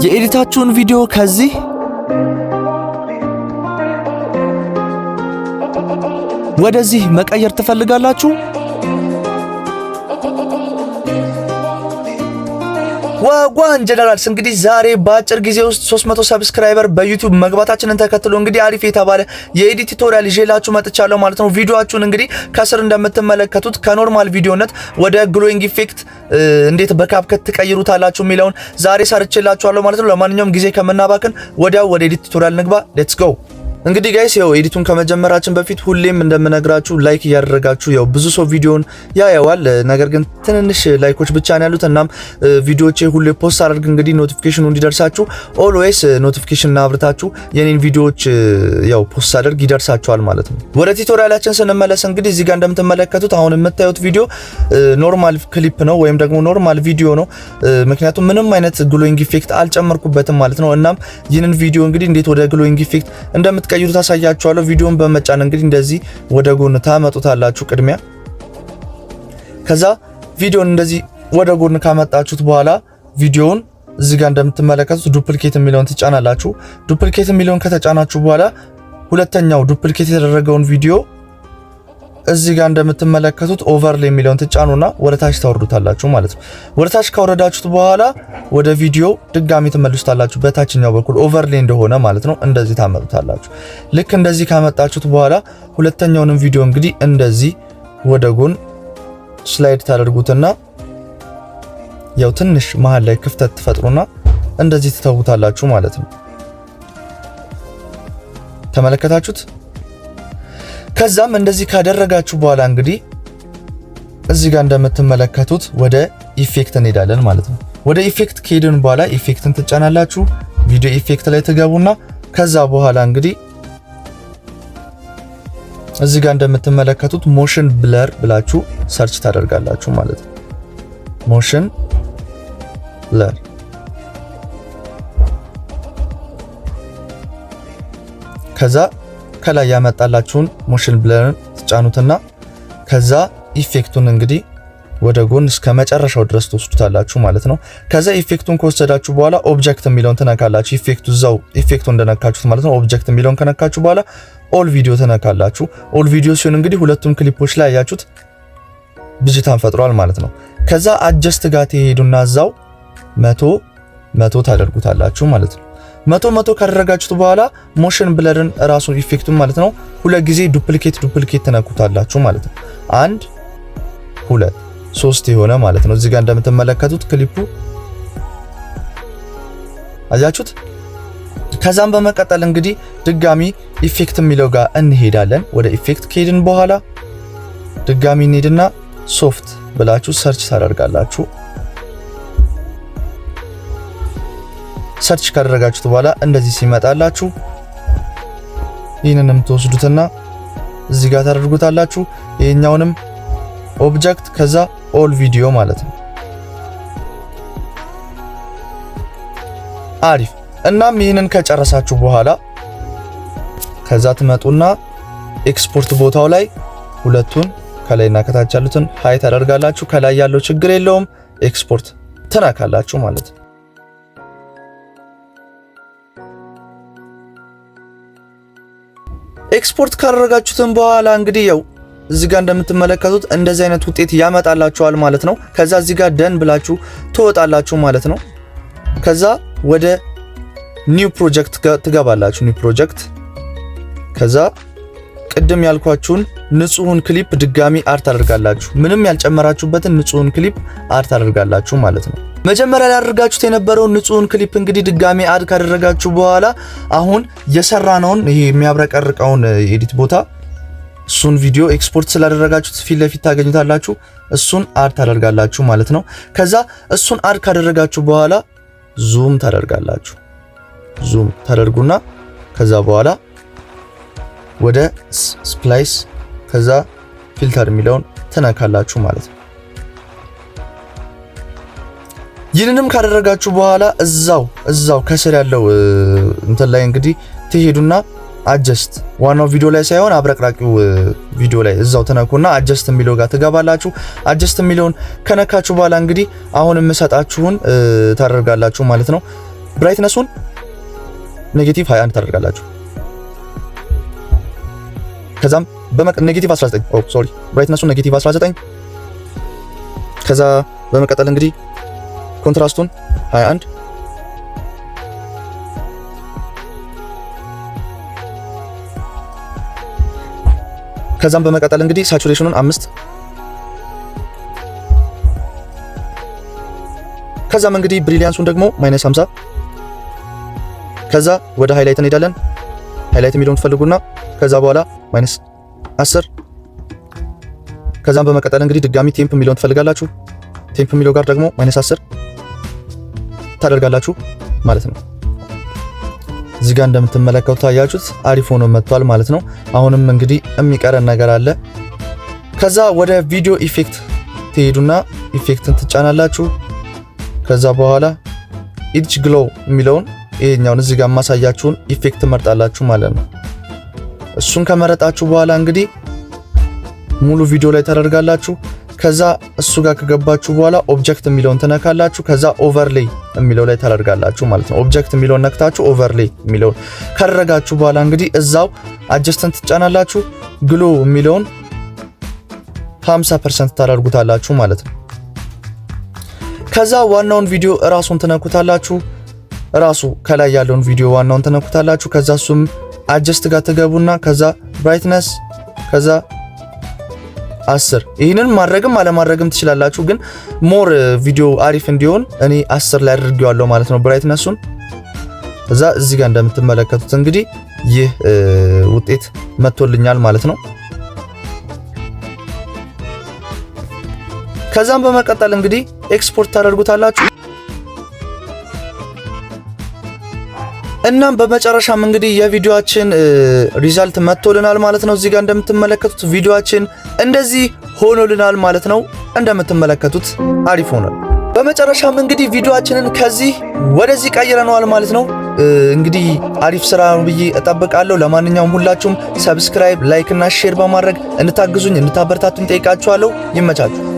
የኤዲታችሁን ቪዲዮ ከዚህ ወደዚህ መቀየር ትፈልጋላችሁ? ዋጓን ጀነራልስ እንግዲህ ዛሬ በአጭር ጊዜ ውስጥ 300 ሰብስክራይበር በዩቲዩብ መግባታችንን ተከትሎ እንግዲህ አሪፍ የተባለ የኤዲት ቱቶሪያል ይዤላችሁ መጥቻለሁ ማለት ነው። ቪዲዮአችሁን እንግዲህ ከስር እንደምትመለከቱት ከኖርማል ቪዲዮነት ወደ ግሎዊንግ ኢፌክት እንዴት በካፕከት ትቀይሩታላችሁ የሚለውን ዛሬ ሰርቼላችኋለሁ ማለት ነው። ለማንኛውም ጊዜ ከምናባክን ወዲያው ወደ ኤዲት ቱቶሪያል ንግባ። ሌትስ ጎ። እንግዲህ ጋይስ ያው ኤዲቱን ከመጀመራችን በፊት ሁሌም እንደምነግራችሁ ላይክ እያደረጋችሁ ያው ብዙ ሰው ቪዲዮን ያያዋል፣ ነገር ግን ትንንሽ ላይኮች ብቻ ነው ያሉት። እናም ቪዲዮቼ ሁሌ ፖስት አድርግ እንግዲህ ኖቲፊኬሽኑ እንዲደርሳችሁ ኦልዌይስ ኖቲፊኬሽን አብርታችሁ የኔን ቪዲዮዎች ያው ፖስት አድርግ ይደርሳችኋል ማለት ነው። ወደ ቱቶሪያላችን ስንመለስ እንግዲህ እዚህ ጋር እንደምትመለከቱት አሁን የምታዩት ቪዲዮ ኖርማል ክሊፕ ነው ወይም ደግሞ ኖርማል ቪዲዮ ነው፣ ምክንያቱም ምንም አይነት ግሎዊንግ ኢፌክት አልጨመርኩበትም ማለት ነው። እናም ይህንን ቪዲዮ እንግዲህ እንዴት ወደ ግሎዊንግ ኢፌክት እንደምትቀይሩት ታሳያችኋለሁ። ቪዲዮን በመጫን እንግዲህ እንደዚህ ወደ ጎን ታመጡታላችሁ ቅድሚያ። ከዛ ቪዲዮን እንደዚህ ወደ ጎን ካመጣችሁት በኋላ ቪዲዮውን እዚህ ጋር እንደምትመለከቱት ዱፕሊኬት የሚለውን ትጫናላችሁ። ዱፕሊኬት የሚለውን ከተጫናችሁ በኋላ ሁለተኛው ዱፕሊኬት የተደረገውን ቪዲዮ እዚህ ጋር እንደምትመለከቱት ኦቨርሌይ የሚለውን ትጫኑና ወደ ታች ታወርዱታላችሁ ማለት ነው። ወደ ታች ካወረዳችሁት በኋላ ወደ ቪዲዮ ድጋሚ ተመልሱታላችሁ በታችኛው በኩል ኦቨርሌይ እንደሆነ ማለት ነው። እንደዚህ ታመጡታላችሁ። ልክ እንደዚህ ካመጣችሁት በኋላ ሁለተኛውንም ቪዲዮ እንግዲህ እንደዚህ ወደ ጎን ስላይድ ታደርጉትና ያው ትንሽ መሃል ላይ ክፍተት ትፈጥሩና እንደዚህ ትተውታላችሁ ማለት ነው። ተመለከታችሁት? ከዛም እንደዚህ ካደረጋችሁ በኋላ እንግዲህ እዚህ ጋር እንደምትመለከቱት ወደ ኢፌክት እንሄዳለን ማለት ነው። ወደ ኢፌክት ከሄድን በኋላ ኢፌክትን ትጫናላችሁ። ቪዲዮ ኢፌክት ላይ ትገቡና ከዛ በኋላ እንግዲህ እዚህ ጋር እንደምትመለከቱት ሞሽን ብለር ብላችሁ ሰርች ታደርጋላችሁ ማለት ነው። ሞሽን ብለር ከዛ ከላይ ያመጣላችሁን ሞሽን ብለርን ትጫኑትና ከዛ ኢፌክቱን እንግዲህ ወደ ጎን እስከ መጨረሻው ድረስ ተወስዱታላችሁ ማለት ነው። ከዛ ኢፌክቱን ከወሰዳችሁ በኋላ ኦብጀክት የሚለውን ትነካላችሁ። ኢፌክቱ እዛው ኢፌክቱ እንደነካችሁት ማለት ነው። ኦብጀክት የሚለውን ከነካችሁ በኋላ ኦል ቪዲዮ ትነካላችሁ። ኦል ቪዲዮ ሲሆን እንግዲህ ሁለቱም ክሊፖች ላይ ያያችሁት ብዥታን ፈጥሯል ማለት ነው። ከዛ አጀስት ጋር ትሄዱና እዛው 100 ታደርጉታላችሁ ማለት ነው። 100 ካደረጋችሁት በኋላ ሞሽን ብለርን ራሱን ኢፌክቱን ማለት ነው ሁለት ጊዜ ዱፕሊኬት ተነኩታላችሁ ማለት ነው። 1 2 3 የሆነ ማለት ነው። እዚህ ጋር እንደምትመለከቱት ክሊፑ አያችሁት። ከዛም በመቀጠል እንግዲህ ድጋሚ ኢፌክት የሚለው ጋር እንሄዳለን። ወደ ኢፌክት ከሄድን በኋላ ድጋሚ እንሄድና ሶፍት ብላችሁ ሰርች ታደርጋላችሁ። ሰርች ካደረጋችሁት በኋላ እንደዚህ ሲመጣላችሁ ይህንንም ተወስዱትና እዚህ ጋር ታደርጉታላችሁ። ይሄኛውንም ኦብጀክት ከዛ ኦል ቪዲዮ ማለት ነው። አሪፍ። እናም ይህንን ከጨረሳችሁ በኋላ ከዛ ትመጡና ኤክስፖርት ቦታው ላይ ሁለቱን ከላይና ከታች ያሉትን ሃይ ታደርጋላችሁ። ከላይ ያለው ችግር የለውም ኤክስፖርት ትነካላችሁ ማለት ነው። ኤክስፖርት ካደረጋችሁትን በኋላ እንግዲህ ያው እዚህ ጋር እንደምትመለከቱት እንደዚህ አይነት ውጤት ያመጣላችኋል ማለት ነው። ከዛ እዚህ ጋር ደን ብላችሁ ትወጣላችሁ ማለት ነው። ከዛ ወደ ኒው ፕሮጀክት ትገባላችሁ። ኒው ፕሮጀክት ከዛ ቅድም ያልኳችሁን ንጹሁን ክሊፕ ድጋሚ አርት አድርጋላችሁ። ምንም ያልጨመራችሁበትን ንጹሁን ክሊፕ አርት አድርጋላችሁ ማለት ነው። መጀመሪያ ላይ አድርጋችሁት የነበረውን ንጹሁን ክሊፕ እንግዲህ ድጋሚ አድ ካደረጋችሁ በኋላ አሁን የሰራነውን ይሄ የሚያብረቀርቀውን ኤዲት ቦታ እሱን ቪዲዮ ኤክስፖርት ስላደረጋችሁት ፊት ለፊት ታገኙታላችሁ። እሱን አድ ታደርጋላችሁ ማለት ነው። ከዛ እሱን አድ ካደረጋችሁ በኋላ ዙም ታደርጋላችሁ። ዙም ታደርጉና ከዛ በኋላ ወደ ስፕላይስ ከዛ ፊልተር የሚለውን ትነካላችሁ ማለት ነው። ይህንንም ካደረጋችሁ በኋላ እዛው ከስር ያለው እንትን ላይ እንግዲህ ትሄዱና አጀስት ዋናው ቪዲዮ ላይ ሳይሆን አብረቅራቂው ቪዲዮ ላይ እዛው ተነኩና አጀስት የሚለው ጋር ትገባላችሁ። አጀስት የሚለውን ከነካችሁ በኋላ እንግዲህ አሁን የምሰጣችሁን ታደርጋላችሁ ማለት ነው። ብራይትነሱን ኔጌቲቭ 21 ታደርጋላችሁ። ከዛም ኔጌቲቭ 19 ብራይትነሱን ኔጌቲቭ 19 ከዛ በመቀጠል እንግዲህ ኮንትራስቱን 21 ከዛም በመቀጠል እንግዲህ ሳቹሬሽኑን 5 ከዛም እንግዲህ ብሪሊያንሱን ደግሞ -50 ከዛ ወደ ሃይላይት እንሄዳለን። ሃይላይት የሚለውን ትፈልጉና ከዛ በኋላ -10 ከዛም በመቀጠል እንግዲህ ድጋሚ ቴምፕ የሚለውን ትፈልጋላችሁ። ቴምፕ የሚለው ጋር ደግሞ -10 ታደርጋላችሁ ማለት ነው። እዚህ ጋር እንደምትመለከቱት ታያችሁት አሪፍ ሆኖ መጥቷል ማለት ነው። አሁንም እንግዲህ የሚቀረን ነገር አለ። ከዛ ወደ ቪዲዮ ኢፌክት ትሄዱና ኢፌክትን ትጫናላችሁ። ከዛ በኋላ ኢድጅ ግሎው የሚለውን ይሄኛውን እዚህ ጋር ማሳያችሁን ኢፌክት መርጣላችሁ ማለት ነው። እሱን ከመረጣችሁ በኋላ እንግዲህ ሙሉ ቪዲዮ ላይ ታደርጋላችሁ። ከዛ እሱ ጋር ከገባችሁ በኋላ ኦብጀክት የሚለውን ትነካላችሁ። ከዛ ኦቨርሌይ የሚለው ላይ ታደርጋላችሁ ማለት ነው። ኦብጀክት የሚለውን ነክታችሁ ኦቨርሌይ የሚለውን ካደረጋችሁ በኋላ እንግዲህ እዛው አጀስተንት ትጫናላችሁ። ግሎ የሚለውን 50% ታደርጉታላችሁ ማለት ነው። ከዛ ዋናውን ቪዲዮ ራሱን ትነኩታላችሁ። ራሱ ከላይ ያለውን ቪዲዮ ዋናውን ትነኩታላችሁ። ከዛ እሱም አጀስት ጋር ትገቡና ከዛ ብራይትነስ ከዛ 10 ይሄንን ማድረግም አለማድረግም ትችላላችሁ። ግን ሞር ቪዲዮ አሪፍ እንዲሆን እኔ 10 ላይ አድርጌዋለሁ ማለት ነው ብራይትነሱን። ከዛ እዚህ ጋር እንደምትመለከቱት እንግዲህ ይህ ውጤት መጥቶልኛል ማለት ነው። ከዛም በመቀጠል እንግዲህ ኤክስፖርት ታደርጉታላችሁ። እናም በመጨረሻም እንግዲህ የቪዲዮአችን ሪዛልት መጥቶልናል ማለት ነው። እዚህ ጋር እንደምትመለከቱት ቪዲዮአችን እንደዚህ ሆኖልናል ማለት ነው። እንደምትመለከቱት አሪፍ ሆኗል። በመጨረሻም እንግዲህ ቪዲዮአችንን ከዚህ ወደዚህ ቀይረነዋል ማለት ነው። እንግዲህ አሪፍ ስራ ነው ብዬ እጠብቃለሁ። ለማንኛውም ሁላችሁም ሰብስክራይብ፣ ላይክ እና ሼር በማድረግ እንድታግዙኝ እንድታበረታቱኝ ጠይቃችኋለሁ። ይመቻችሁ።